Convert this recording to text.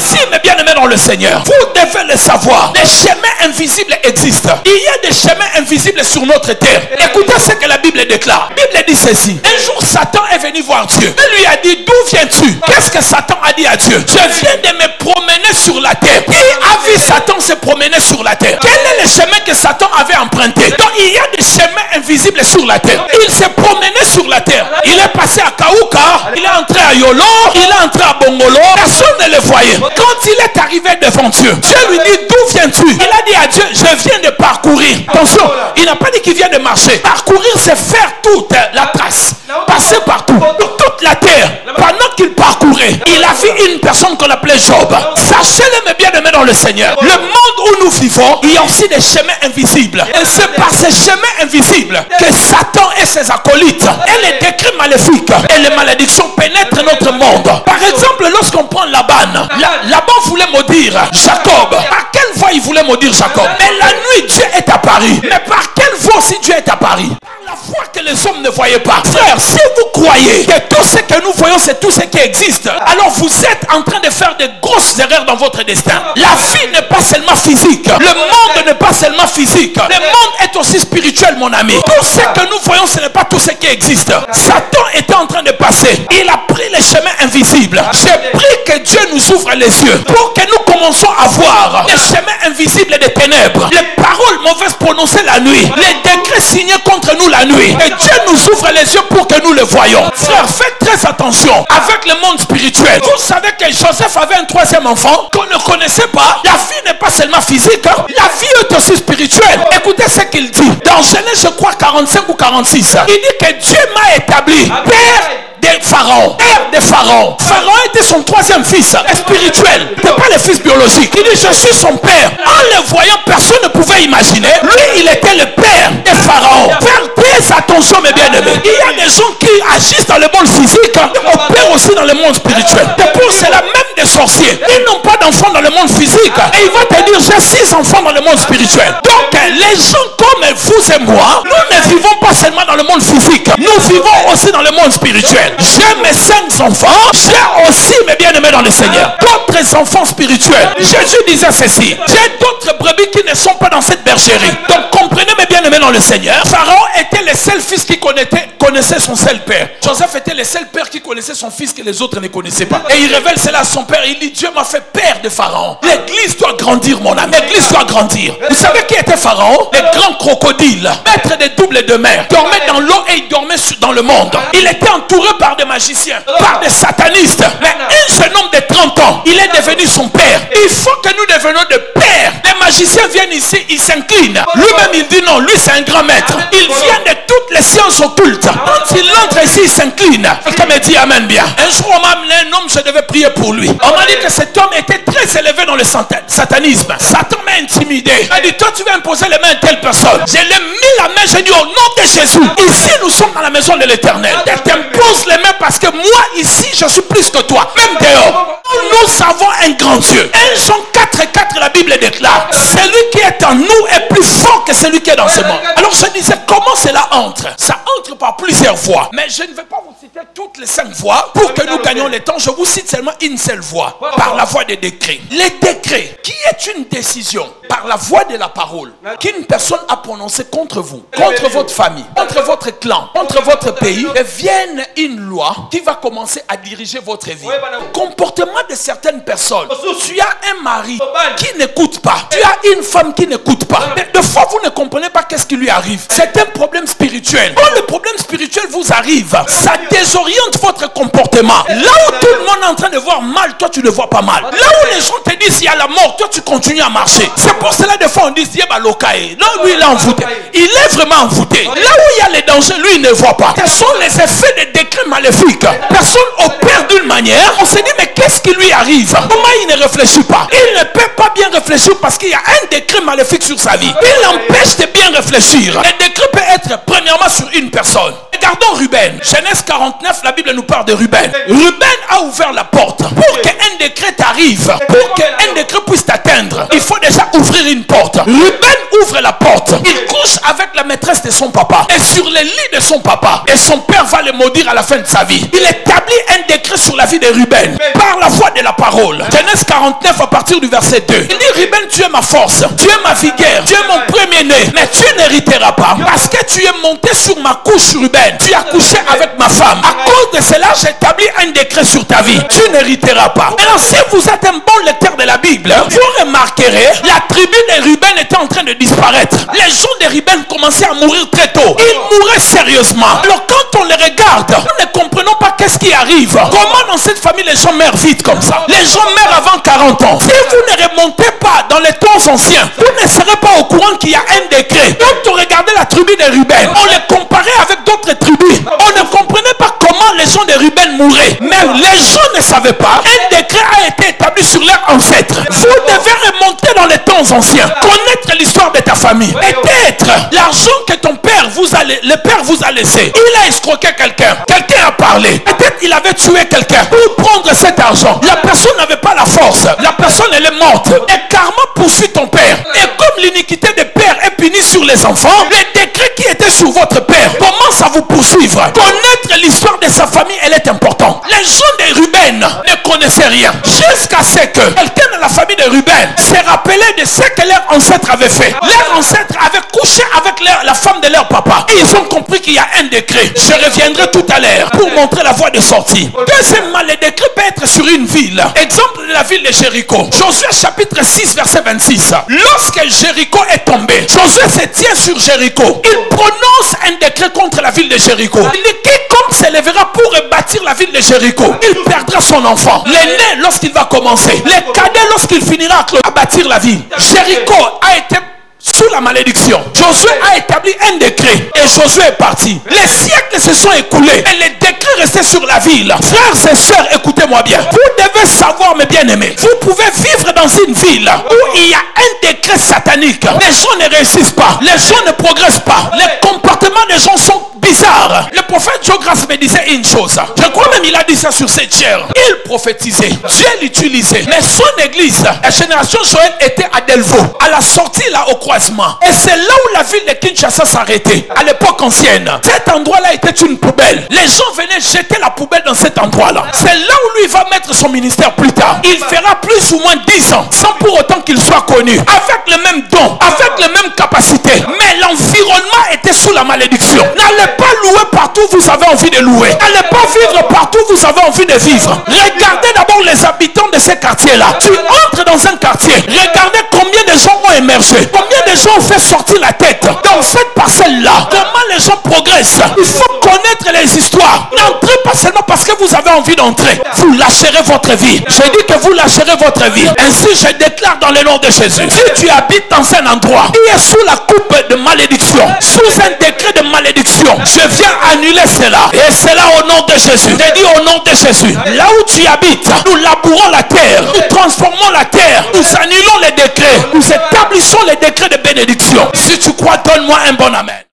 Ainsi, mes bien-aimés dans le Seigneur, vous devez le savoir. Les chemins invisibles existent. Il y a des chemins invisibles sur notre terre. Écoutez ce que la Bible déclare. La Bible dit ceci. Un jour, Satan est venu voir Dieu. Il lui a dit, d'où viens-tu? Qu'est-ce que Satan a dit à Dieu? Je viens de me promener sur la terre. Qui a vu Satan se promener sur la terre? Quel est le chemin que Satan avait emprunté? Donc, il y a des chemins invisibles sur la terre. Il s'est promené sur la terre. Il est passé à Kaouka, il est entré à Yolo, il est entré à Bongolo. Personne ne le voyait. Quand il est arrivé devant Dieu, Dieu lui dit, d'où viens-tu? Il a dit à Dieu, je viens de parcourir. Attention, il n'a pas dit qu'il vient de marcher. Parcourir, c'est faire toute la trace. Passer partout, sur toute la terre. Pendant qu'il parcourait, il a vu une personne qu'on appelait Job. Sachez-le, mes bien-aimés dans le Seigneur. Le monde où nous vivons, il y a aussi des chemins invisibles. Et c'est par ces chemins invisibles que Satan et ses acolytes et les décrets maléfiques et les malédictions pénètrent notre monde. Par exemple, lorsqu'on prend Laban, Laban voulait maudire Jacob. Par quelle voie il voulait maudire Jacob? Mais la nuit, Dieu est apparu. Mais par quelle voie aussi Dieu est apparu? Par la foi que les hommes ne voyaient pas. Frère, si vous croyez que tout ce que nous voyons, c'est tout ce qui existe, alors vous êtes en train de faire de grosses erreurs dans votre destin. La vie n'est pas seulement physique. Le monde n'est pas seulement physique. Le monde est aussi spirituel, mon ami. Tout ce que nous voyons, ce n'est pas tout ce qui existe. Satan était en train de passer. Il a pris les chemins invisibles. J'ai pris que Dieu nous ouvre les yeux pour que nous commençons à voir les chemins invisibles des ténèbres, les paroles mauvaises prononcées la nuit, les décrets signés contre nous la nuit. Et Dieu nous ouvre les yeux pour que nous le voyons. Frère, faites très attention avec le monde spirituel. Vous savez que Joseph avait un troisième enfant qu'on ne connaissait pas. La vie n'est pas seulement physique, hein. La vie est aussi spirituelle. Écoutez ce qu'il dit. Dans Genèse, je crois 45 ou 46. Il dit que Dieu m'a établi père des pharaons. Père des pharaons. Pharaon était son troisième fils spirituel. Ce n'est pas le fils biologique. Il dit, je suis son père. En le voyant, personne ne pouvait imaginer. Lui, il était le père des pharaons. Faire très attention, mes bien-aimés. Il y a des gens qui agissent dans le monde physique, opèrent aussi dans le monde spirituel. C'est pour cela, même des sorciers, ils n'ont pas d'enfants dans le monde physique. Et il va te dire, j'ai 6 enfants dans le monde spirituel. Donc, les gens comme vous et moi, nous ne vivons pas seulement dans le monde physique. Nous vivons aussi dans le monde spirituel. J'ai mes 5 enfants, j'ai aussi mes bien-aimés dans le Seigneur, d'autres enfants spirituels. Jésus disait ceci, j'ai d'autres brebis qui ne sont pas dans cette bergerie. Donc comprenez mes bien-aimés dans le Seigneur. Pharaon était le seul fils qui connaissait son seul père. Joseph était le seul père qui connaissait son fils que les autres ne connaissaient pas. Et il révèle cela à son père. Il dit, Dieu m'a fait père de Pharaon. L'église doit grandir, mon ami. L'église doit grandir. Vous savez qui était Pharaon? Le grand crocodile, maître des doubles de mer, dormait dans l'eau et il dormait dans le monde. Il était entouré par des magiciens, par des satanistes. Mais un jeune homme de 30 ans, il est devenu son père. Il faut que nous devenions de pères. Les magiciens viennent ici, ils s'inclinent. Lui-même, il dit non, lui c'est un grand maître. Il vient de toutes les sciences occultes. Quand il entre ici, il s'incline. Quelqu'un me dit amen bien. Un jour, on m'a amené un homme, je devais prier pour lui. On m'a dit que cet homme était très élevé dans le satanisme. Satan m'a intimidé. Il m'a dit, toi tu vas imposer les mains à telle personne. Je l'ai mis la main, j'ai dit au nom de Jésus. Ici, nous sommes dans la maison de l'Éternel. Je t'impose les mains parce que moi, ici, je suis plus que toi. Même dehors. Nous avons un grand Dieu. 1 Jean 4:4, la Bible déclare, celui qui est en nous est plus fort que celui qui est dans ce monde. Alors je disais, comment cela entre? Ça entre par plusieurs voies. Mais je ne vais pas vous citer toutes les 5 voies pour que nous gagnions le temps. Je vous cite seulement une seule voie. Par la voie des décrets. Les décrets, qui est une décision par la voie de la parole qu'une personne a prononcée contre vous, contre votre famille, contre votre clan, contre votre pays, devienne une loi qui va commencer à diriger votre vie. Comportement de certaines personnes. Tu as un mari qui n'écoute pas. Tu as une femme qui n'écoute pas. Des fois, vous ne comprenez pas qu'est-ce qui lui arrive. C'est un problème spirituel. Quand le problème spirituel vous arrive, ça désoriente votre comportement. Là où tout le monde est en train de voir mal, toi tu ne vois pas mal. Là où les gens te disent il y a la mort, toi tu continues à marcher. C'est pour cela des fois on dit Dieu locaé. Là lui il est envoûté. Il est vraiment envoûté. Là où il y a les dangers, lui il ne voit pas. Ce sont les effets des décrets maléfiques. Personne opère d'une manière. On se dit mais qu'est-ce qui lui arrive? Comment il ne réfléchit pas? Il ne peut pas bien réfléchir parce qu'il y a un décret maléfique sur sa vie. Il l'empêche de bien réfléchir. Le décret peut être premièrement sur une personne. Regardons Ruben, Genèse 42. 49, la Bible nous parle de Ruben. Ruben a ouvert la porte. Pour qu'un décret t'arrive, pour qu'un décret puisse t'atteindre, il faut déjà ouvrir une porte. Ruben ouvre la porte. Il couche avec la maîtresse de son papa et sur le lit de son papa. Et son père va le maudire à la fin de sa vie. Il établit un décret sur la vie de Ruben par la voix de la parole. Genèse 49 à partir du verset 2. Il dit: Ruben, tu es ma force, tu es ma vigueur, tu es mon premier-né, mais tu n'hériteras pas parce que tu es monté sur ma couche, Ruben. Tu as couché avec ma femme. À cause de cela, j'établis un décret sur ta vie. Tu n'hériteras pas. Alors, si vous êtes un bon lecteur de la Bible, vous remarquerez la tribu de Ruben était en train de disparaître. Les gens de Ruben commençaient à mourir très tôt. Ils mouraient sérieusement. Alors, quand on les regarde, nous ne comprenons pas qu'est-ce qui arrive. Comment dans cette famille les gens meurent vite comme ça? Les gens meurent avant 40 ans. Si vous ne remontez pas dans les temps anciens, vous ne serez pas au courant qu'il y a un décret. Quand on regardait la tribu de Ruben, on les comparait avec d'autres tribus. On ne comprenait pas comment les gens de Ruben mouraient. Mais les gens ne savaient pas. Un décret a été établi sur leurs ancêtres. Vous devez remonter dans les temps anciens, connaître l'histoire de ta famille. Peut-être l'argent que ton père le père vous a laissé, il a escroqué quelqu'un. Quelqu'un a parlé. Peut-être il avait tué quelqu'un pour prendre cet argent. La personne n'avait pas la force. La personne elle est morte. Et karma poursuit ton père. Et comme l'iniquité des pères est punie sur les enfants, les décrets qui étaient sur votre père commencent à vous poursuivre. Connaître l'histoire de sa famille, elle est importante. Les gens de Ruben ne connaissaient rien jusqu'à ce que quelqu'un de la famille de Ruben s'est rappelé de ce que leurs ancêtres avaient fait. Leurs ancêtres avaient couché avec la femme de leur papa. Et ils ont compris qu'il y a un décret. Je reviendrai tout à l'heure pour montrer la voie de sortie. Deuxièmement, le décret peut être sur une ville. Exemple de la ville de Jéricho. Josué chapitre 6 verset 26. Lorsque Jéricho est tombé, Josué se tient sur Jéricho. Il prononce un décret contre la ville de Jéricho. Il dit: quiconque s'élèvera pour rebâtir la ville de Jéricho, il perdra son enfant. L'aîné lorsqu'il va commencer, les cadets lorsqu'il finira à bâtir la ville. Jéricho a été sous la malédiction. Josué a établi un décret et Josué est parti. Les siècles se sont écoulés et les décrets restaient sur la ville. Frères et sœurs, écoutez-moi bien. Vous devez savoir, mes bien-aimés, vous pouvez vivre dans une ville où il y a un décret satanique. Les gens ne réussissent pas. Les gens ne progressent pas. Les comportements des gens sont bizarres. Le prophète Jonas me disait une chose. Je crois même il a dit ça sur cette chair. Il prophétisait. Dieu l'utilisait. Mais son église, la génération Joël était à Delvaux. À la sortie là au croisement. Et c'est là où la ville de Kinshasa s'arrêtait. À l'époque ancienne. Cet endroit-là était une poubelle. Les gens venaient jeter la poubelle dans cet endroit-là. C'est là où lui va mettre son ministère plus tard. Il fera plus ou moins 10 ans. Sans pour autant qu'il soit connu. Avec le même don. Avec les mêmes capacités. Mais l'environnement était sous la malédiction. N'allez pas louer partout où vous avez envie de louer. N'allez pas vivre partout où vous avez envie de vivre. Regardez d'abord les habitants de ces quartiers-là. Tu entres dans un quartier. Regardez combien de gens ont émergé. Combien de gens ont fait sortir la tête dans cette parcelle-là. Comment les gens progressent. Il faut connaître les histoires. N'entrez pas seulement parce que vous avez envie d'entrer. Vous lâcherez votre vie. Je dis que vous lâcherez votre vie. Ainsi je déclare dans le nom de Jésus. Si tu habites dans un endroit qui est sous la coupe de malédiction, sous un décret de malédiction, je viens annuler cela. Et cela au nom de Jésus. Je dis au nom de Jésus. Là où tu habites, nous labourons la terre. Nous transformons la terre. Nous annulons les décrets. Nous établissons les décrets de bénédiction. Si tu crois, donne-moi un bon amen.